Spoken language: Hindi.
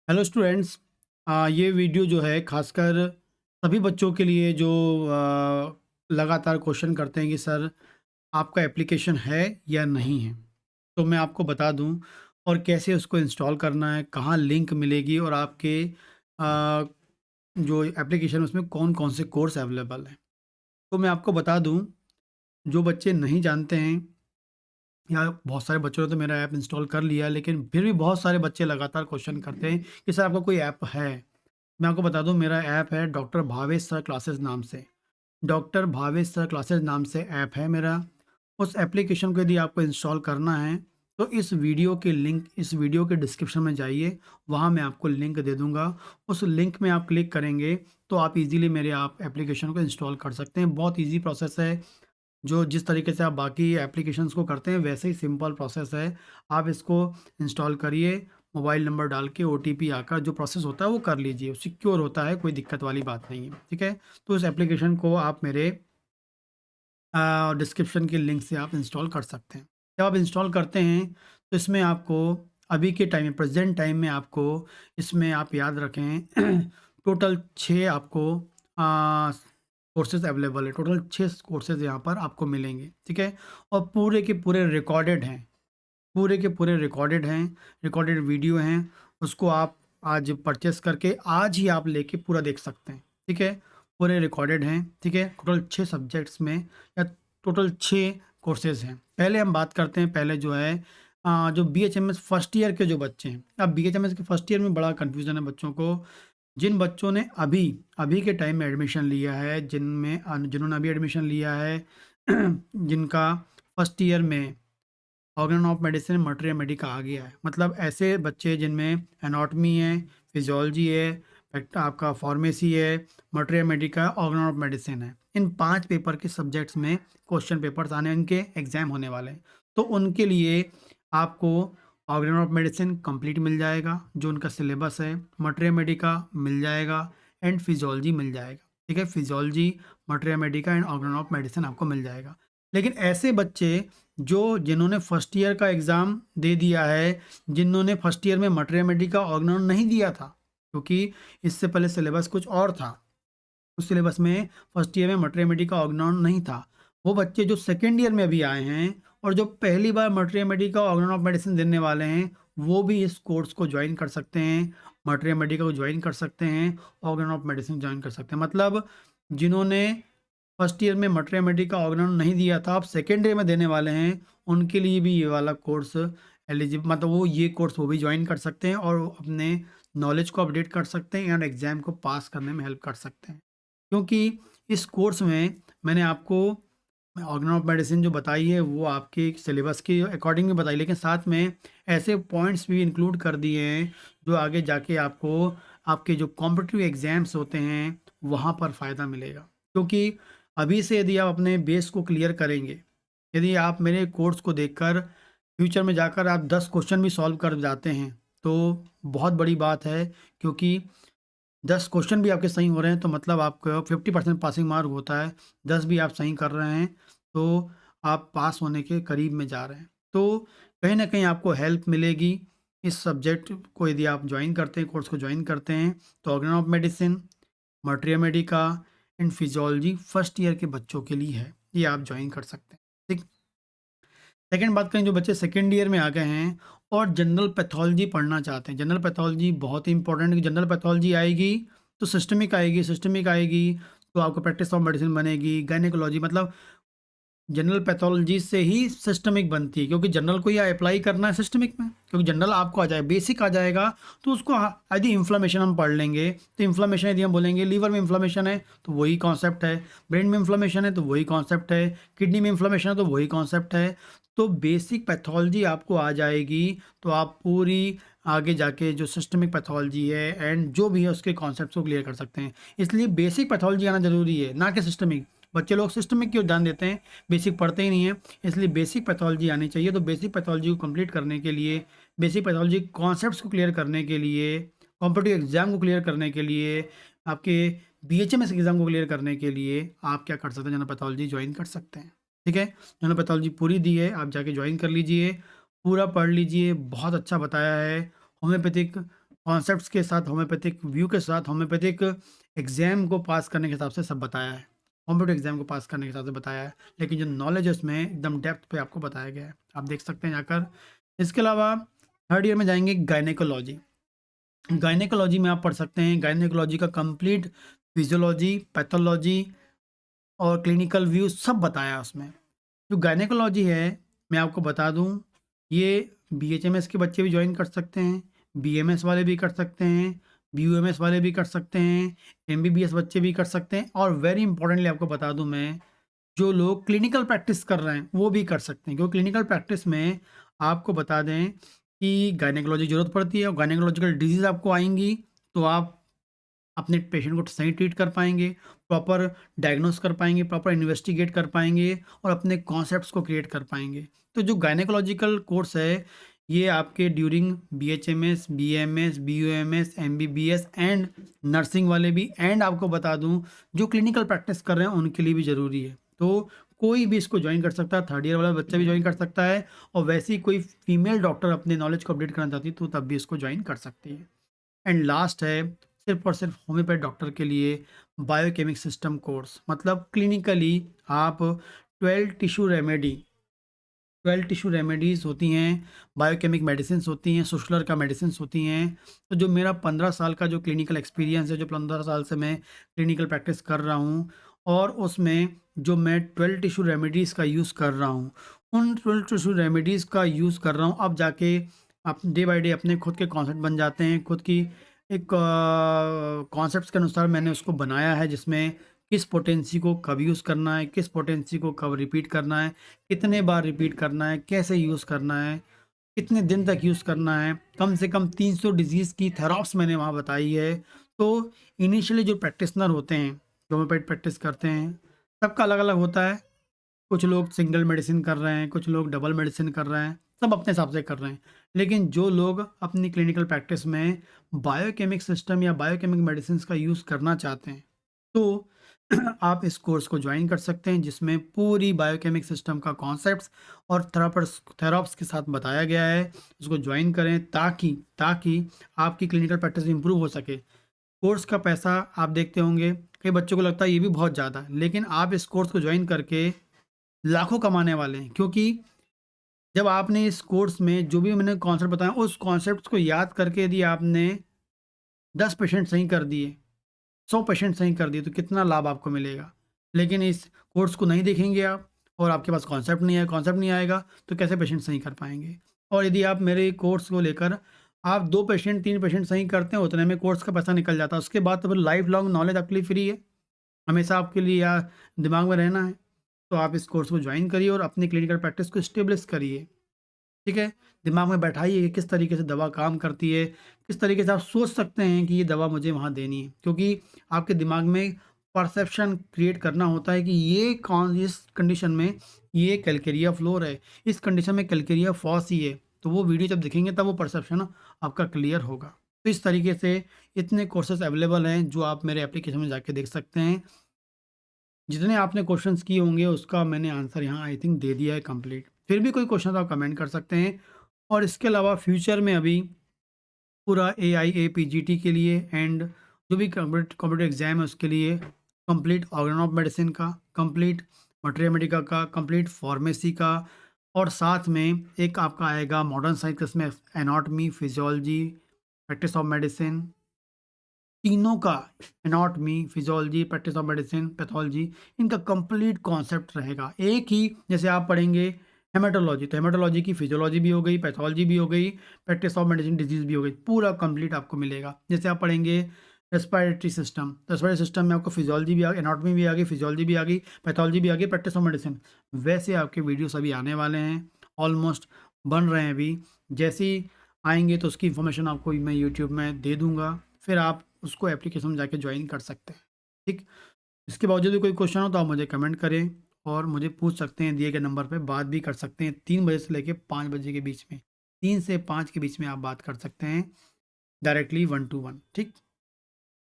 Hello students. ये वीडियो जो है खासकर सभी बच्चों के लिए जो लगातार क्वेश्चन करते हैं कि सर आपका एप्लीकेशन है या नहीं है। तो मैं आपको बता दूं और कैसे उसको इंस्टॉल करना है, कहाँ लिंक मिलेगी और आपके जो एप्लीकेशन उसमें कौन कौन से कोर्स अवेलेबल हैं। तो मैं आपको बता दूं, जो बच्चे नहीं जानते हैं या बहुत सारे बच्चों ने तो मेरा ऐप इंस्टॉल कर लिया, लेकिन फिर भी बहुत सारे बच्चे लगातार क्वेश्चन करते हैं कि सर आपका कोई ऐप है। मैं आपको बता दूं, मेरा ऐप है डॉक्टर भावेश सर क्लासेस नाम से। डॉक्टर भावेश सर क्लासेस नाम से ऐप है मेरा। उस एप्लीकेशन को यदि आपको इंस्टॉल करना है तो इस वीडियो के डिस्क्रिप्शन में जाइए, वहाँ मैं आपको लिंक दे दूंगा। उस लिंक में आप क्लिक करेंगे तो आप इजीली मेरे आप एप्लीकेशन को इंस्टॉल कर सकते हैं। बहुत इजी प्रोसेस है। जो जिस तरीके से आप बाकी एप्लीकेशंस को करते हैं वैसे ही सिंपल प्रोसेस है। आप इसको इंस्टॉल करिए, मोबाइल नंबर डाल के ओटीपी आकर जो प्रोसेस होता है वो कर लीजिए, सिक्योर होता है, कोई दिक्कत वाली बात नहीं है। ठीक है, तो इस एप्लीकेशन को आप मेरे डिस्क्रिप्शन के लिंक से आप इंस्टॉल कर सकते हैं। जब आप इंस्टॉल करते हैं तो इसमें आपको अभी के टाइम में, प्रेजेंट टाइम में आपको इसमें आप याद रखें टोटल 6 आपको कोर्सेज अवेलेबल है। टोटल 6 कोर्सेज यहाँ पर आपको मिलेंगे। ठीक है, और पूरे के पूरे रिकॉर्डेड हैं। पूरे के पूरे रिकॉर्डेड हैं, रिकॉर्डेड वीडियो हैं। उसको आप आज परचेस करके आज ही आप लेके पूरा देख सकते हैं। ठीक है, पूरे रिकॉर्डेड हैं। ठीक है, टोटल 6 सब्जेक्ट्स में या टोटल 6 कोर्सेज हैं। पहले हम बात करते हैं, पहले जो है जो बीएचएमएस फर्स्ट ईयर के जो बच्चे हैं। अब बीएचएमएस के फर्स्ट ईयर में बड़ा कन्फ्यूज़न है बच्चों को। जिन बच्चों ने अभी अभी के टाइम में एडमिशन लिया है, जिन्होंने अभी एडमिशन लिया है जिनका फर्स्ट ईयर में organ of medicine materia medica आ गया है, मतलब ऐसे बच्चे जिनमें एनाटॉमी है, फिजियोलॉजी है, आपका फार्मेसी है, materia Medica, organ of medicine है। इन 5 पेपर के सब्जेक्ट्स में क्वेश्चन पेपर्स आने, इनके एग्जाम होने वाले हैं। तो उनके लिए आपको ऑर्गन ऑफ मेडिसिन कंप्लीट मिल जाएगा, जो उनका सिलेबस है। मटेरिया मेडिका मिल जाएगा एंड फिजियोलॉजी मिल जाएगा। ठीक है, physiology, materia Medica and organ of medicine आपको मिल जाएगा। लेकिन ऐसे बच्चे जिन्होंने फर्स्ट ईयर का एग्ज़ाम दे दिया है, जिन्होंने फर्स्ट ईयर में मटेरिया मेडिका ऑर्गेनॉन नहीं दिया था, क्योंकि इससे पहले सिलेबस कुछ और था। उस सिलेबस में फर्स्ट ईयर में मटेरिया मेडिका ऑर्गेनॉन नहीं था। वो बच्चे जो सेकेंड ईयर में अभी आए हैं और जो पहली बार materia medica organon of medicine देने वाले हैं, वो भी इस कोर्स को ज्वाइन कर सकते हैं। मटेरिया मेडिका को ज्वाइन कर सकते हैं, ऑर्गेनॉन ऑफ मेडिसिन ज्वाइन कर सकते हैं। मतलब जिन्होंने फर्स्ट ईयर में मटेरिया मेडिका ऑर्गेनॉन नहीं दिया था, आप सेकेंड ईयर में देने वाले हैं, उनके लिए भी ये वाला कोर्स एलिजिबल, मतलब वो ये कोर्स वो भी ज्वाइन कर सकते हैं और अपने नॉलेज को अपडेट कर सकते हैं एंड एग्ज़ाम को पास करने में हेल्प कर सकते हैं। क्योंकि इस कोर्स में मैंने आपको ऑर्गेन ऑफ मेडिसिन जो बताई है वो आपके सिलेबस के अकॉर्डिंग में बताई, लेकिन साथ में ऐसे पॉइंट्स भी इंक्लूड कर दिए हैं जो आगे जाके आपको आपके जो कॉम्पिटिटिव एग्ज़ाम्स होते हैं वहाँ पर फ़ायदा मिलेगा। क्योंकि अभी से यदि आप अपने बेस को क्लियर करेंगे, यदि आप मेरे कोर्स को देखकर फ्यूचर में जाकर आप 10 क्वेश्चन भी सॉल्व कर जाते हैं तो बहुत बड़ी बात है। क्योंकि 10 क्वेश्चन भी आपके सही हो रहे हैं तो मतलब आपका 50% पासिंग मार्क होता है। 10 भी आप सही कर रहे हैं तो आप पास होने के करीब में जा रहे हैं। तो कहीं न कहीं आपको हेल्प मिलेगी इस सब्जेक्ट को यदि आप जॉइन करते हैं, कोर्स को जॉइन करते हैं। तो organ of medicine, materia Medica and physiology first year के बच्चों के लिए है, ये आप जॉइन कर सकते हैं। ठीक। सेकंड बात करें, जो बच्चे सेकंड ईयर में आ गए हैं और जनरल पैथोलॉजी पढ़ना चाहते हैं। जनरल पैथोलॉजी बहुत ही इंपॉर्टेंट है कि जनरल पैथोलॉजी आएगी तो सिस्टमिक आएगी, सिस्टमिक आएगी तो आपको प्रैक्टिस ऑफ मेडिसिन बनेगी। गायनेकोलॉजी, मतलब जनरल पैथोलॉजी से ही सिस्टमिक बनती है, क्योंकि जनरल को या अप्लाई करना है सिस्टमिक में, क्योंकि जनरल आपको आ जाए, बेसिक आ जाएगा। तो उसको यदि इन्फ्लामेशन हम पढ़ लेंगे तो इन्फ्लामेशन यदि हम बोलेंगे लीवर में इन्फ्लामेशन है तो वही कॉन्सेप्ट है, ब्रेन में इन्फ्लामेशन है तो वही कॉन्सेप्ट है, किडनी में इन्फ्लामेशन है तो वही कॉन्सेप्ट है। तो बेसिक पैथोलॉजी आपको आ जाएगी तो आप पूरी आगे जाके जो सिस्टमिक पैथोलॉजी है एंड जो भी है उसके कॉन्सेप्ट को क्लियर कर सकते हैं। इसलिए बेसिक पैथोलॉजी आना जरूरी है, ना कि सिस्टमिक। बच्चे लोग सिस्टमिक क्यों ध्यान देते हैं, बेसिक पढ़ते ही नहीं है। इसलिए बेसिक पैथोलॉजी आनी चाहिए। तो बेसिक पैथोलॉजी को कंप्लीट करने के लिए, बेसिक पैथोलॉजी कॉन्सेप्ट्स को क्लियर करने के लिए, कॉम्पिटिटिव एग्जाम को क्लियर करने के लिए, आपके बीएचएमएस एग्जाम को क्लियर करने के लिए आप क्या कर सकते हैं, जनरल पैथोलॉजी ज्वाइन कर सकते हैं। ठीक है, जनरल पैथोलॉजी पूरी दी है, आप जाके ज्वाइन कर लीजिए, पूरा पढ़ लीजिए। बहुत अच्छा बताया है। होम्योपैथिक कॉन्सेप्ट्स के साथ, होम्योपैथिक व्यू के साथ, होम्योपैथिक एग्ज़ाम को पास करने के हिसाब से सब बताया है। होम्योपैथिक एग्ज़ाम को पास करने के हिसाब से बताया है, लेकिन जो नॉलेज है उसमें एकदम डेप्थ पे आपको बताया गया है। आप देख सकते हैं जाकर। इसके अलावा थर्ड ईयर में जाएँगे गायनेकोलॉजी। गायनेकोलॉजी में आप पढ़ सकते हैं, गायनेकोलॉजी का कंप्लीट फिजियोलॉजी, पैथोलॉजी और क्लिनिकल व्यू सब बताया है उसमें। जो गायनेकोलॉजी है, मैं आपको बता दूँ, ये बीएचएमएस के बच्चे भी जॉइन कर सकते हैं, बीएमएस वाले भी कर सकते हैं, बीयूएमएस वाले भी कर सकते हैं, एमबीबीएस बच्चे भी कर सकते हैं और वेरी इंपॉर्टेंटली आपको बता दूँ मैं, जो लोग क्लिनिकल प्रैक्टिस कर रहे हैं, वो भी कर सकते हैं। क्योंकि क्लिनिकल प्रैक्टिस में आपको बता दें कि गायनेकोलॉजी ज़रूरत पड़ती है और गायनेकोलॉजिकल डिज़ीज़ आपको आएँगी, तो आप अपने पेशेंट को सही ट्रीट कर पाएँगे, प्रॉपर डायग्नोस कर पाएँगे, प्रॉपर इन्वेस्टिगेट कर पाएँगे और अपने कॉन्सेप्ट्स को क्रिएट कर पाएँगे। तो जो गायनेकोलॉजिकल कोर्स है, ये आपके during BHMS, BMS, BUMS, MBBS and nursing वाले भी एंड आपको बता दूँ, जो क्लिनिकल प्रैक्टिस कर रहे हैं, उनके लिए भी ज़रूरी है। तो कोई भी इसको जॉइन कर सकता है, थर्ड ईयर वाला बच्चा भी जॉइन कर सकता है और वैसे ही कोई फीमेल डॉक्टर अपने नॉलेज को अपडेट करना चाहती है, तो तब भी इसको जॉइन कर सकती है। एंड लास्ट है सिर्फ और सिर्फ होम्योपैथ डॉक्टर के लिए बायोकेमिक सिस्टम कोर्स, मतलब क्लिनिकली आप 12 टिश्यू रेमेडी 12 टिश्यू रेमेडीज़ होती हैं, बायोकेमिक मेडिसिन्स होती हैं, सुशलर का मेडिसिन्स होती हैं। तो जो मेरा 15 साल का जो क्लिनिकल एक्सपीरियंस है, जो 15 साल से मैं क्लिनिकल प्रैक्टिस कर रहा हूँ और उसमें जो मैं 12 टिश्यू रेमेडीज़ का यूज़ कर रहा हूँ, उन 12 टिश्यू रेमेडीज़ का यूज़ कर रहा हूँ। अब जाके आप डे बाय डे अपने खुद के कॉन्सेप्ट बन जाते हैं, खुद की एक कॉन्सेप्ट्स के अनुसार मैंने उसको बनाया है, जिसमें किस पोटेंसी को कब यूज़ करना है, किस पोटेंसी को कब रिपीट करना है, कितने बार रिपीट करना है, कैसे यूज़ करना है, कितने दिन तक यूज़ करना है। कम से कम 300 डिज़ीज़ की थेरप्स मैंने वहाँ बताई है। तो इनिशियली जो प्रैक्टिशनर होते हैं, जो होम्योपैथ प्रैक्टिस करते हैं, सबका अलग-अलग होता है। कुछ लोग सिंगल मेडिसिन कर रहे हैं, कुछ लोग डबल मेडिसिन कर रहे हैं, सब अपने हिसाब से कर रहे हैं। लेकिन जो लोग अपनी क्लिनिकल प्रैक्टिस में बायोकेमिक सिस्टम या बायोकेमिक मेडिसिन्स का यूज़ करना चाहते हैं, तो आप इस कोर्स को ज्वाइन कर सकते हैं, जिसमें पूरी बायोकेमिक सिस्टम का कॉन्सेप्ट्स और थेरप्स के साथ बताया गया है। इसको ज्वाइन करें ताकि ताकि आपकी क्लिनिकल प्रैक्टिस इंप्रूव हो सके। कोर्स का पैसा आप देखते होंगे, कई बच्चों को लगता है ये भी बहुत ज़्यादा है, लेकिन आप इस कोर्स को ज्वाइन करके लाखों कमाने वाले हैं। क्योंकि जब आपने इस कोर्स में जो भी मैंने कॉन्सेप्ट बताया, उस कॉन्सेप्ट्स को याद करके यदि आपने 10 पेशेंट सही कर दिए, 100 पेशेंट सही कर दिए, तो कितना लाभ आपको मिलेगा। लेकिन इस कोर्स को नहीं देखेंगे आप और आपके पास कॉन्सेप्ट नहीं आएगा, तो कैसे पेशेंट सही कर पाएँगे। और यदि आप मेरे कोर्स को लेकर आप 2 पेशेंट 3 पेशेंट सही करते हैं, उतने में कोर्स का पैसा निकल जाता है। उसके बाद तो फिर लाइफ लॉन्ग नॉलेज आपके लिए फ्री है। हमेशा आपके लिए या दिमाग में रहना है। तो आप इस कोर्स को ज्वाइन करिए और अपनी क्लिनिकल प्रैक्टिस को एस्टेब्लिश करिए, ठीक है? दिमाग में बैठाइए कि किस तरीके से दवा काम करती है, किस तरीके से आप सोच सकते हैं कि ये दवा मुझे वहाँ देनी है। क्योंकि आपके दिमाग में परसेप्शन क्रिएट करना होता है कि ये कौन इस कंडीशन में ये कैलकेरिया फ्लोर है, इस कंडीशन में कैलकेरिया फॉस ही है। तो वो वीडियो जब देखेंगे तब वो परसेप्शन आपका क्लियर होगा। तो इस तरीके से इतने कोर्सेज़ अवेलेबल हैं जो आप मेरे एप्लीकेशन में जाके देख सकते हैं। जितने आपने क्वेश्चंस किए होंगे उसका मैंने आंसर यहाँ आई थिंक दे दिया है कंप्लीट। फिर भी कोई क्वेश्चन आप कमेंट कर सकते हैं और इसके अलावा फ्यूचर में अभी पूरा AIAPGT के लिए एंड जो भी कॉम्पिटिटिव एग्जाम है उसके लिए कंप्लीट ऑर्गन ऑफ मेडिसिन का, कंप्लीट मटेरियल मेडिका का, कंप्लीट फार्मेसी का और साथ में एक आपका आएगा मॉडर्न साइंस जिसमें anatomy, physiology, practice of medicine, तीनों का anatomy, physiology, practice of medicine, pathology, इनका कंप्लीट कॉन्सेप्ट रहेगा। एक ही जैसे आप पढ़ेंगे हेमेटोलॉजी, तो हेमेटोलॉजी की फिजियोलॉजी भी हो गई, पैथोलॉजी भी हो गई, प्रैक्टिस ऑफ मेडिसिन डिजीज़ भी हो गई, पूरा कंप्लीट आपको मिलेगा। जैसे आप पढ़ेंगे रेस्पिरेटरी सिस्टम में आपको फिजियोलॉजी भी आ गई, एनाटॉमी भी आ गई, फिजियोलॉजी भी आ गई, पैथोलॉजी भी आ गई, प्रैक्टिस ऑफ मेडिसिन, वैसे आपके वीडियोस अभी आने वाले हैं, ऑलमोस्ट बन रहे हैं अभी। जैसे ही आएँगे तो उसकी इन्फॉर्मेशन आपको मैं यूट्यूब में दे दूँगा, फिर आप उसको एप्लीकेशन में जाके ज्वाइन कर सकते हैं, ठीक? इसके बावजूद भी कोई क्वेश्चन हो तो आप मुझे कमेंट करें और मुझे पूछ सकते हैं, दिए गए नंबर पे बात भी कर सकते हैं 3 बजे से लेके 5 बजे के बीच में। 3 से 5 के बीच में आप बात कर सकते हैं डायरेक्टली 1 टू 1, ठीक?